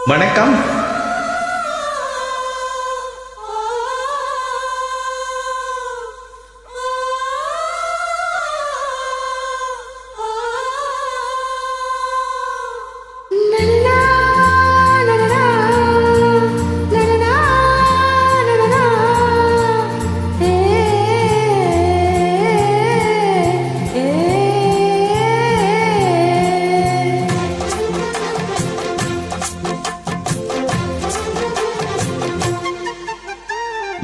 வணக்கம்.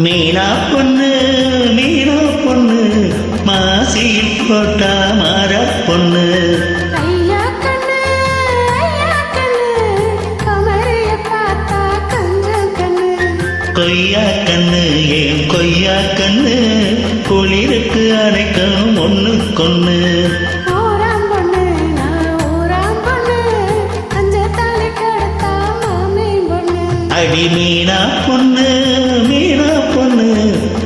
மீனா பொண்ணு மீனா பொண்ணு மாசியில் போட்டா மாற பொண்ணு கொய்யா கண்ணு ஏன் கொய்யா கண்ணு குளிருக்கு அடைக்கணும் ஒண்ணு கொண்ணு அடி மீனா பொண்ணு மீனா பொண்ணு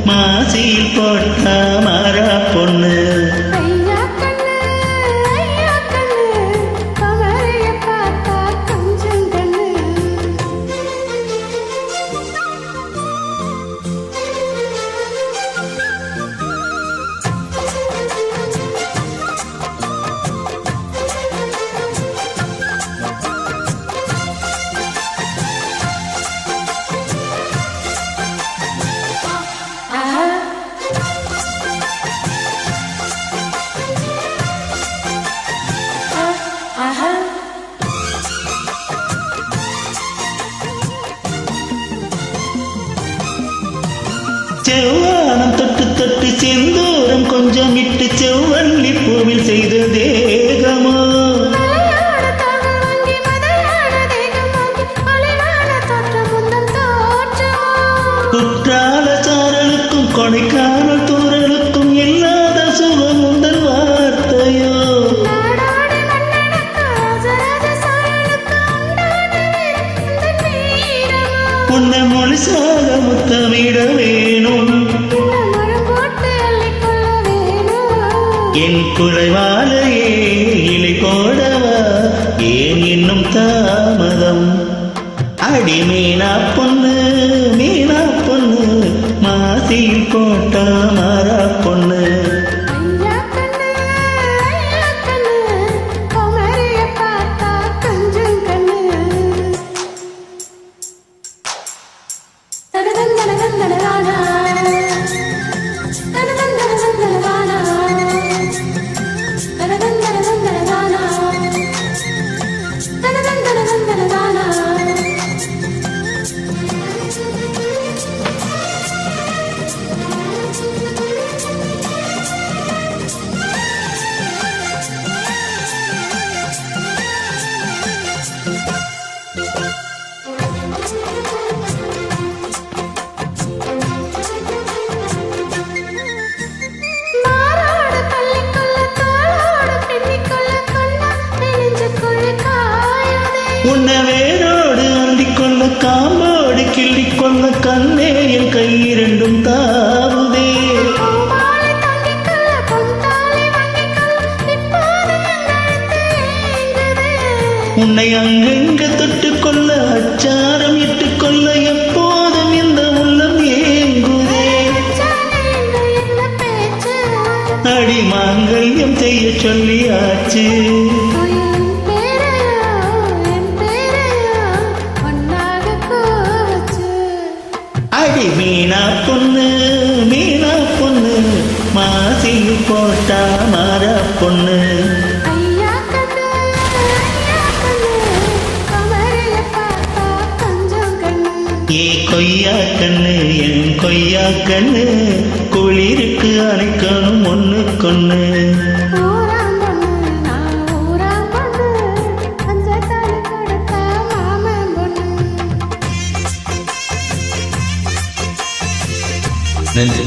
மாசியில் போட்டா மாறா பொண்ணு செவ்வானம் தொட்டு தொட்டு செந்தூரம் கொஞ்சம் இட்டு செவ்வள்ளி பூவில் செய்த தேகமோ குற்றால சாரலுக்கும் கொடைக்கானல் தூரலுக்கும் இல்லாத சுகம் உந்தன் வார்த்தையோ உன்னை மொழிசாக முத்தமிட வேணும் என் குலைவாலையே இலை போடவா ஏன் இன்னும் தாமதம் அடி மீனா பொண்ணு மீனா பொண்ணு மாசியில் போட்டா மாறா பொண்ணு உன்னை வேரோடு அண்டிக்கொள்ள காம்போடு கிள்ளிக்கொள்ள கண்ணே என் கை இரண்டும் தாவுதே உன்னை அங்கெங்க தொட்டுக்கொள்ள அச்சாரம் இட்டுக்கொள்ள எப்போதும் இந்த உள்ளம் ஏங்குதே அடி மாங்கல்யம் செய்ய சொல்லியாச்சு அடி மீனா பொண்ணு மீனா பொண்ணு மாசியில் போட்டா மாறா பொண்ணு ஏ கொய்யா கண்ணு என் கொய்யா கண்ணு குளிருக்கு அணைக்கணும் ஒண்ணு கொண்ணு நன்றி.